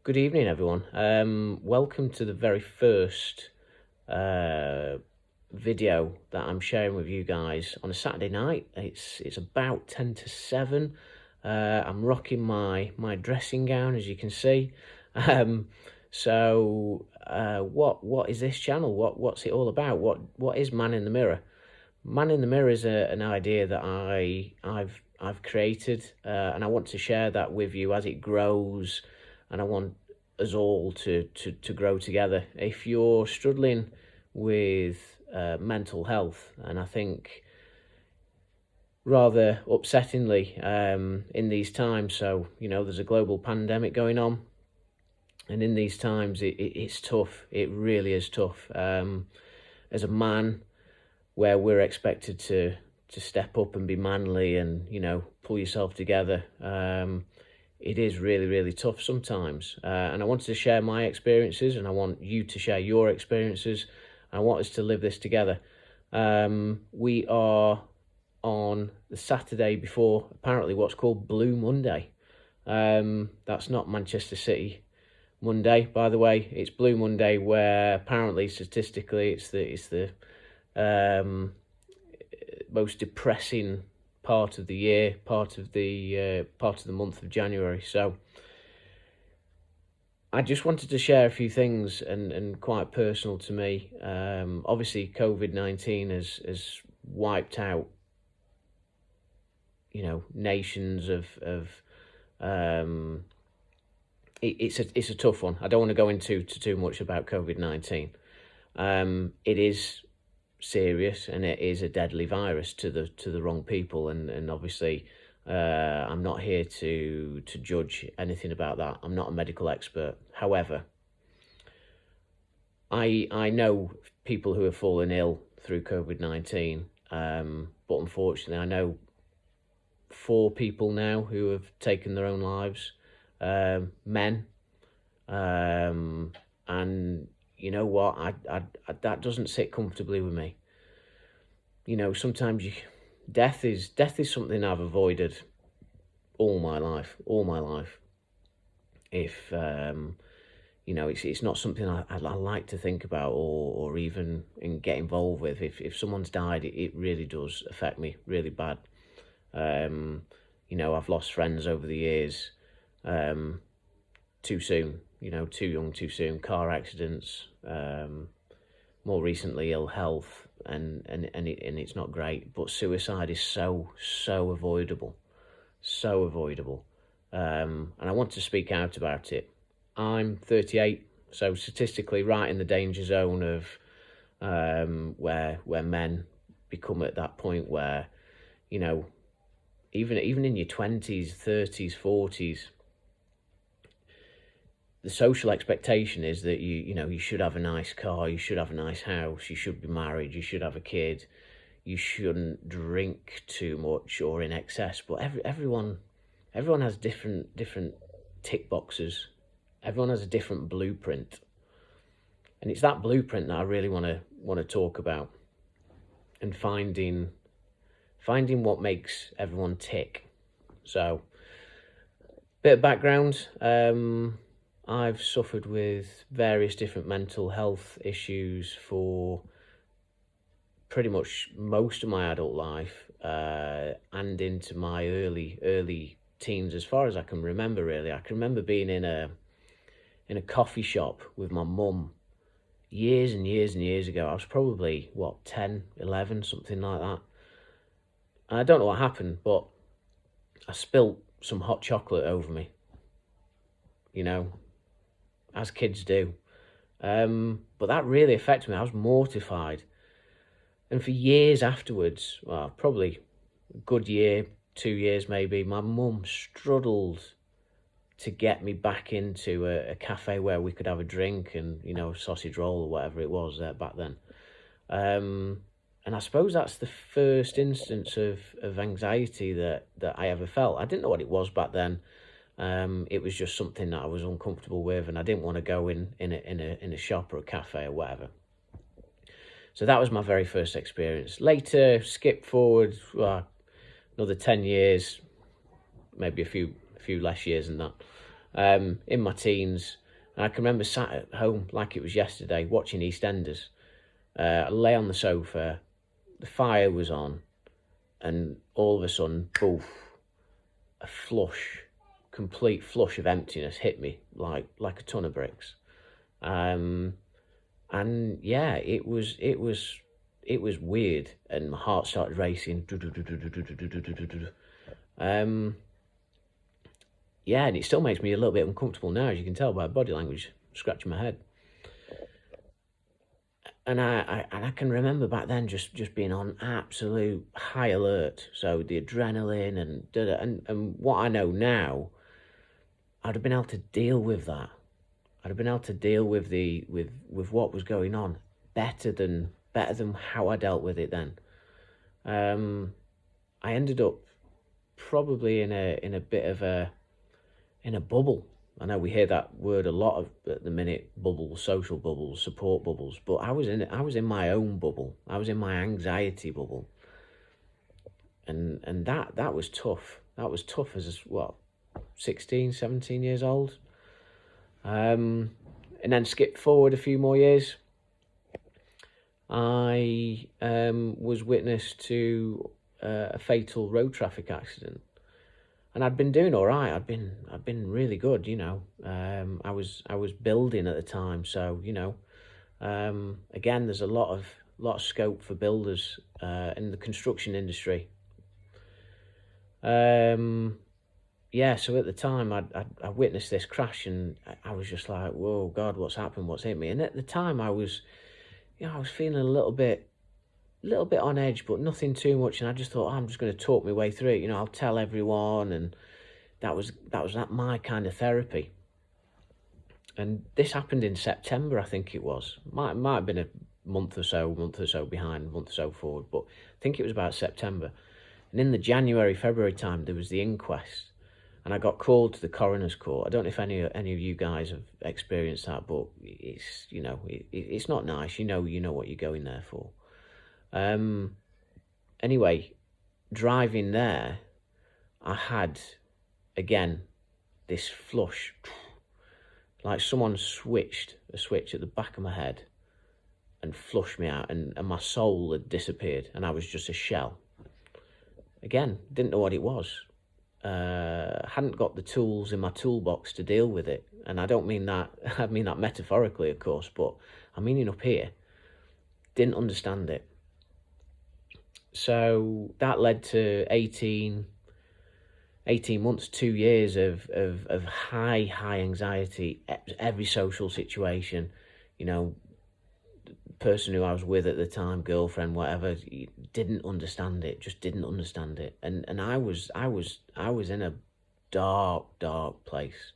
Good evening, everyone. Welcome to the very first uh, video that I'm sharing with you guys on a Saturday night. It's about 10 to 7. I'm rocking my dressing gown, as you can see. Um, what is this channel? What's it all about? What is Man in the Mirror? Man in the Mirror is an idea that I've created, and I want to share that with you as it grows, and I want us all to grow together. If you're struggling with mental health, and I think rather upsettingly in these times, so there's a global pandemic going on, and in these times it's tough. It really is tough. As a man, where we're expected to step up and be manly and pull yourself together, it is really, really tough sometimes, and I wanted to share my experiences, and I want you to share your experiences. I want us to live this together. We are on the Saturday before apparently what's called Blue Monday. That's not Manchester City Monday, by the way. It's Blue Monday, where apparently statistically it's the most depressing part of the year, part of the month of January. So I just wanted to share a few things, and quite personal to me. Obviously, COVID-19 has wiped out, nations of it's a tough one. I don't want to go into too much about COVID-19. It is serious, and it is a deadly virus to the wrong people, and obviously I'm not here to judge anything about that. I'm not a medical expert. However, I know people who have fallen ill through COVID-19, but unfortunately I know 4 people now who have taken their own lives, men, and you know what, I that doesn't sit comfortably with me. Sometimes death is something I've avoided all my life. If it's not something I like to think about, or even get involved with. If someone's died, it really does affect me really bad. I've lost friends over the years, too soon, too young, too soon, car accidents, more recently ill health, and it's not great. But suicide is so avoidable, so avoidable. And I want to speak out about it. I'm 38, so statistically right in the danger zone of where men become at that point where, even in your 20s, 30s, 40s, the social expectation is that you should have a nice car, you should have a nice house, you should be married, you should have a kid, you shouldn't drink too much or in excess. But everyone has different tick boxes. Everyone has a different blueprint, and it's that blueprint that I really want to talk about, and finding what makes everyone tick. So, bit of background. I've suffered with various different mental health issues for pretty much most of my adult life, and into my early teens, as far as I can remember. Really, I can remember being in a coffee shop with my mum years and years and years ago. I was probably 10, 11, something like that. And I don't know what happened, but I spilt some hot chocolate over me, as kids do. But that really affected me. I was mortified. And for years afterwards, well, probably a good year, 2 years maybe, my mum struggled to get me back into a cafe where we could have a drink and, sausage roll or whatever it was back then. And I suppose that's the first instance of anxiety that I ever felt. I didn't know what it was back then. It was just something that I was uncomfortable with, and I didn't want to go in a shop or a cafe or whatever. So that was my very first experience. Later, skip forward another 10 years, maybe a few less years than that. in my teens. And I can remember sat at home like it was yesterday watching EastEnders. I lay on the sofa, the fire was on, and all of a sudden, poof, a flush, complete flush of emptiness hit me like a ton of bricks. And yeah, it was weird, and my heart started racing. Yeah, and it still makes me a little bit uncomfortable now, as you can tell by body language, scratching my head. And I can remember back then just being on absolute high alert. So the adrenaline and what I know now, I'd have been able to deal with that. I'd have been able to deal with with what was going on better than how I dealt with it then. I ended up probably in a bit of a bubble. I know we hear that word a lot at the minute: bubbles, social bubbles, support bubbles. But I was in my own bubble. I was in my anxiety bubble, and that was tough. That was tough as what, 16, 17 years old. And then skip forward a few more years. I was witness to a fatal road traffic accident, and I'd been doing all right. I'd been really good, you know. I was building at the time, so you know. Again, there's a lot of scope for builders in the construction industry. Yeah, so at the time, I witnessed this crash, and I was just like, "Whoa, God, what's happened? What's hit me?" And at the time, I was feeling a little bit on edge, but nothing too much. And I just thought, I'm just going to talk my way through it. You know, I'll tell everyone, and that my kind of therapy. And this happened in September, I think it was. Might have been a month or so behind, month or so forward, but I think it was about September. And in the January, February time, there was the inquest, and I got called to the coroner's court. I don't know if any of you guys have experienced that, but it's not nice. You know what you're going there for. Anyway, driving there, I had again this flush, like someone switched a switch at the back of my head and flushed me out, and my soul had disappeared, and I was just a shell. Again, didn't know what it was. Hadn't got the tools in my toolbox to deal with it. And I don't mean that, I mean that metaphorically, of course, but I'm meaning up here. Didn't understand it. So that led to 18 months, 2 years of high anxiety, every social situation, you know, person who I was with at the time, girlfriend, whatever, didn't understand it, just didn't understand it. And I was in a dark place.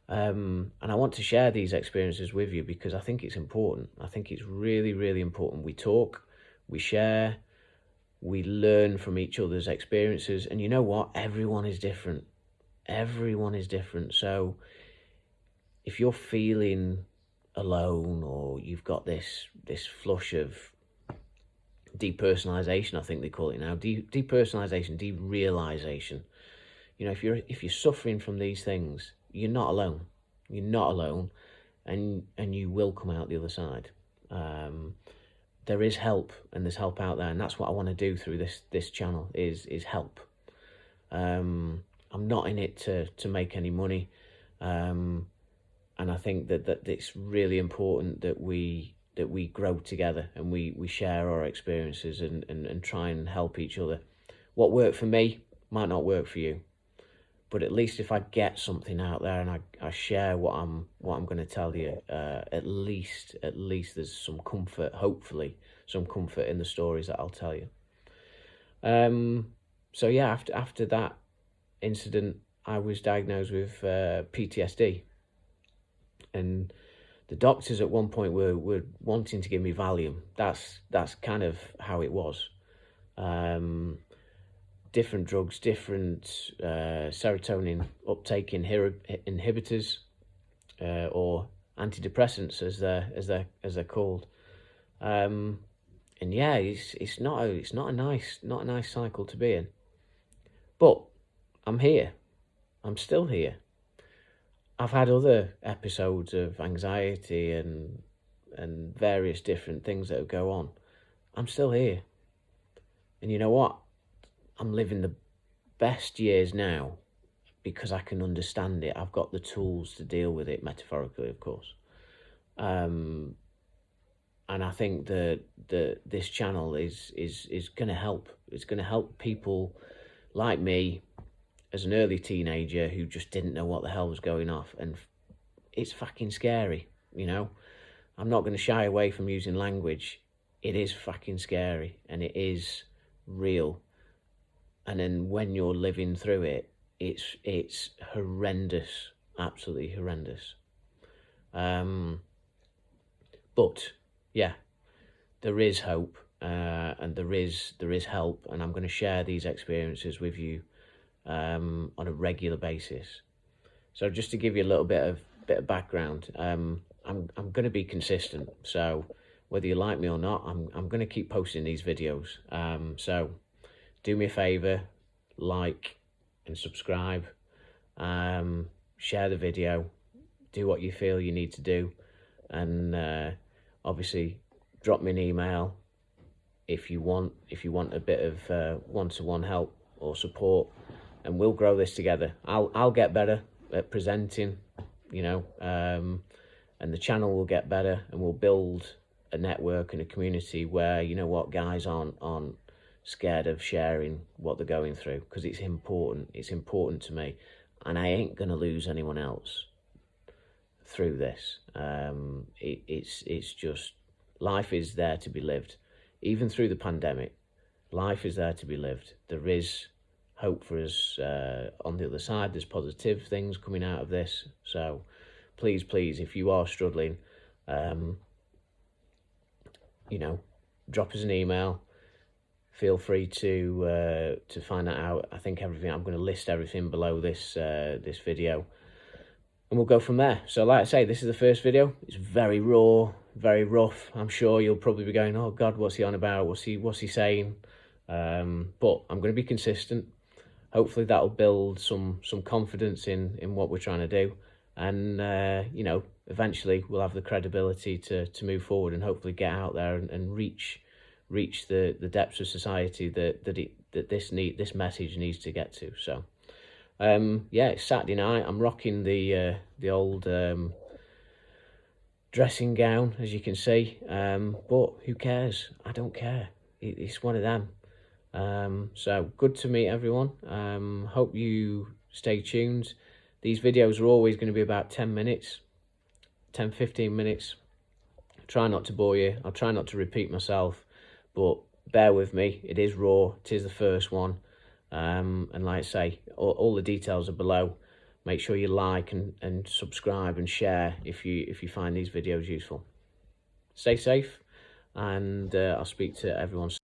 And I want to share these experiences with you because I think it's important. I think it's really, really important. We talk, we share, we learn from each other's experiences. And you know what? Everyone is different. So if you're feeling alone, or you've got this flush of depersonalization, I think they call it now, depersonalization, derealization. You know, if you're suffering from these things, you're not alone. And you will come out the other side. There is help, and there's help out there, and that's what I want to do through this channel is help. I'm not in it to make any money. And I think that it's really important that we grow together, and we share our experiences and try and help each other. What worked for me might not work for you, but at least if I get something out there and I share what I'm going to tell you, at least there's some comfort, hopefully some comfort in the stories that I'll tell you. So yeah, after that incident, I was diagnosed with PTSD. And the doctors at one point were wanting to give me Valium. That's kind of how it was. Different drugs, different serotonin uptake inhibitors, or antidepressants as they're called. And yeah, it's not a nice cycle to be in. But I'm here. I'm still here. I've had other episodes of anxiety and various different things that go on. I'm still here. And you know what? I'm living the best years now because I can understand it. I've got the tools to deal with it, metaphorically, of course. And I think that this channel is going to help. It's going to help people like me as an early teenager who just didn't know what the hell was going off. And it's fucking scary, you know. I'm not going to shy away from using language. It is fucking scary and it is real. And then when you're living through it, it's horrendous, absolutely horrendous. But yeah, there is hope, and there is help, and I'm going to share these experiences with you on a regular basis. So just to give you a little bit of background, I'm going to be consistent. So whether you like me or not, I'm going to keep posting these videos. So do me a favor, like and subscribe, share the video, do what you feel you need to do, and obviously drop me an email if you want a bit of one-to-one help or support, and we'll grow this together. I'll get better at presenting, you know, and the channel will get better, and we'll build a network and a community where, you know what, guys aren't scared of sharing what they're going through, because it's important to me, and I ain't gonna lose anyone else through this. It's just, life is there to be lived. Even through the pandemic, life is there to be lived. There is hope for us on the other side. There's positive things coming out of this. So please, if you are struggling, you know, drop us an email. Feel free to find that out. I think everything, I'm going to list everything below this this video, and we'll go from there. So like I say, this is the first video. It's very raw, very rough. I'm sure you'll probably be going, oh God, what's he on about? What's he saying? But I'm going to be consistent. Hopefully that'll build some confidence in what we're trying to do, and you know, eventually we'll have the credibility to move forward and hopefully get out there and reach the depths of society that this message needs to get to. So yeah, it's Saturday night. I'm rocking the old dressing gown, as you can see, but who cares? I don't care. It's one of them. So good to meet everyone. Hope you stay tuned. These videos are always going to be about 10 minutes, 10-15 minutes. Try not to bore you. I'll try not to repeat myself, but bear with me. It is raw. It is the first one. And like I say, all the details are below. Make sure you like and subscribe and share if you find these videos useful. Stay safe, and I'll speak to everyone soon.